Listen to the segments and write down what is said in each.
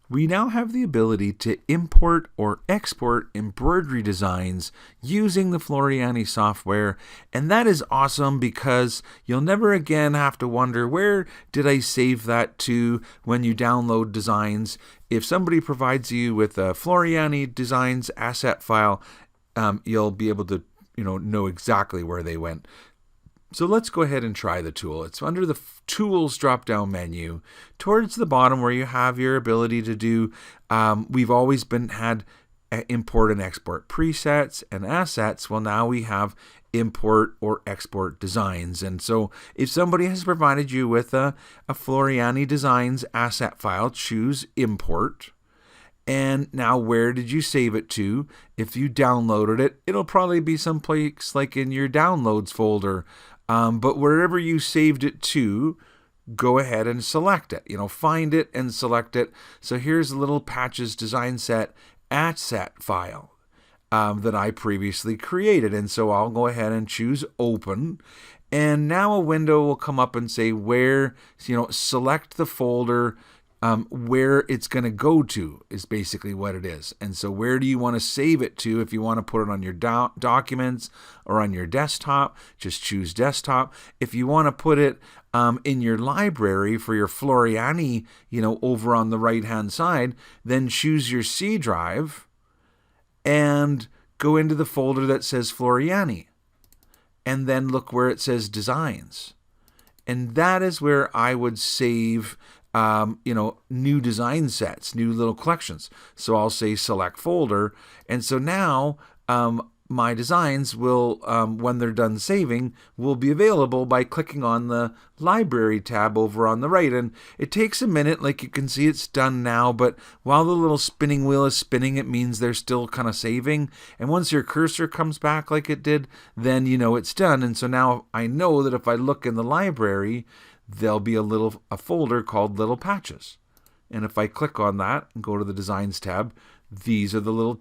We now have the ability to import or export embroidery designs using the Floriani software, and that is awesome because you'll never again have to wonder, where did I save that to when you download designs. If somebody provides you with a Floriani Designs asset file, you'll be able to know exactly where they went. So let's go ahead and try the tool. It's under the Tools drop-down menu, towards the bottom where you have your ability to do, we've always had import and export presets and assets. Well, now we have import or export designs. And so if somebody has provided you with a Floriani Designs asset file, choose import. And now where did you save it to? If you downloaded it, it'll probably be someplace like in your downloads folder. But wherever you saved it to, go ahead and select it. Find it and select it. So here's a little Patches Design Set asset file that I previously created. And so I'll go ahead and choose Open. And now a window will come up and say select the folder where it's going to go to is basically what it is. And so where do you want to save it to? If you want to put it on your documents or on your desktop, just choose desktop. If you want to put it in your library for your Floriani, over on the right-hand side, then choose your C drive and go into the folder that says Floriani. And then look where it says Designs. And that is where I would save new design sets, new little collections. So I'll say select folder. And so now my designs will, when they're done saving, will be available by clicking on the library tab over on the right. And it takes a minute, like you can see it's done now, but while the little spinning wheel is spinning, it means they're still kind of saving. And once your cursor comes back like it did, then it's done. And so now I know that if I look in the library, there'll be a folder called Little Patches. And if I click on that and go to the Designs tab, these are the little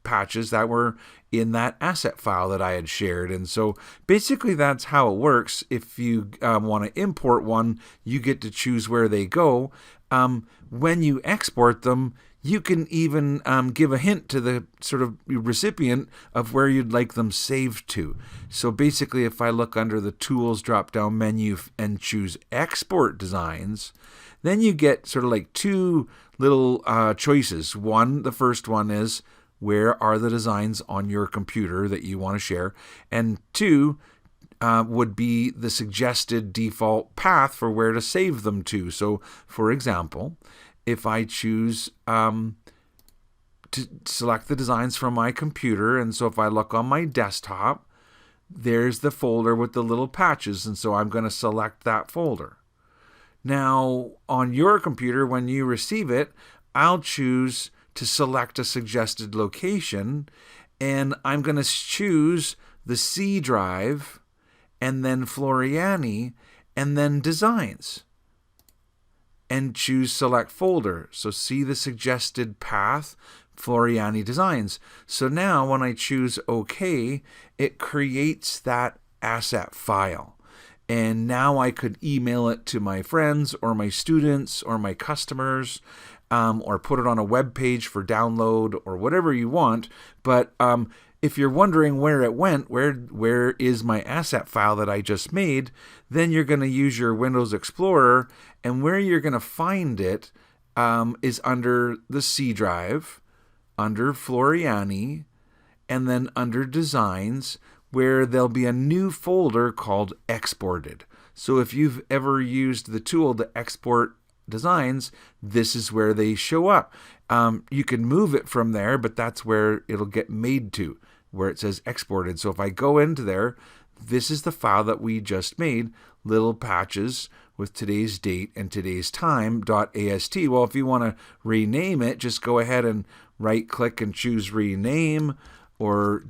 patches that were in that asset file that I had shared. And so basically that's how it works. If you want to import one, you get to choose where they go. When you export them, you can even give a hint to the sort of recipient of where you'd like them saved to. So basically, if I look under the Tools drop-down menu and choose Export Designs, then you get sort of like two little choices. The first one is, where are the designs on your computer that you want to share? And two, would be the suggested default path for where to save them to. So, for example, if I choose to select the designs from my computer, and so if I look on my desktop, there's the folder with the little patches, and so I'm going to select that folder. Now, on your computer, when you receive it, I'll choose to select a suggested location, and I'm going to choose the C drive, and then Floriani, and then Designs, and choose Select Folder. So see the suggested path, Floriani Designs. So now when I choose OK, it creates that asset file. And now I could email it to my friends or my students or my customers, or put it on a web page for download or whatever you want. But if you're wondering where it went, where is my asset file that I just made, then you're going to use your Windows Explorer, and where you're going to find it is under the C drive, under Floriani, and then under Designs, where there'll be a new folder called Exported. So if you've ever used the tool to export designs, this is where they show up. You can move it from there, but that's where it'll get made to, where it says exported. So if I go into there, this is the file that we just made, little patches with today's date and today's time .ast. Well, if you want to rename it, just go ahead and right click and choose rename, or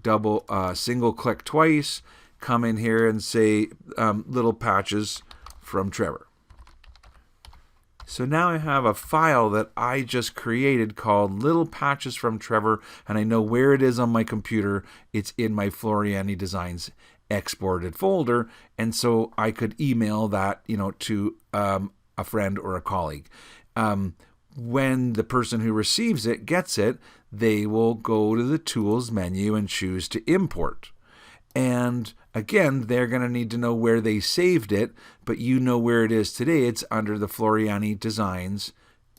single click twice, come in here and say little patches from Trevor. So now I have a file that I just created called Little Patches from Trevor, and I know where it is on my computer. It's in my Floriani Designs exported folder, and so I could email that, to a friend or a colleague. when the person who receives it gets it, they will go to the Tools menu and choose to import. And again, they're going to need to know where they saved it, but you know where it is today. It's under the Floriani Designs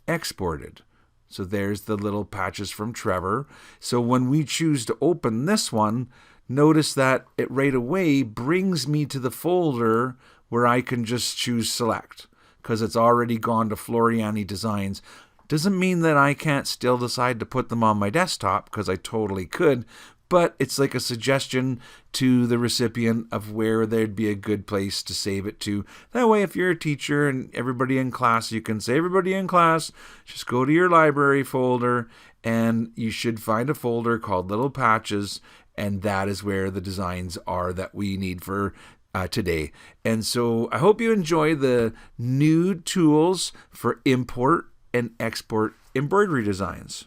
Exported. So there's the little patches from Trevor. So when we choose to open this one, notice that it right away brings me to the folder where I can just choose select, because it's already gone to Floriani Designs. Doesn't mean that I can't still decide to put them on my desktop, because I totally could, but it's like a suggestion to the recipient of where there'd be a good place to save it to. That way, if you're a teacher and everybody in class, you can say, everybody in class, just go to your library folder, and you should find a folder called Little Patches, and that is where the designs are that we need for today. And so I hope you enjoy the new tools for import and export embroidery designs.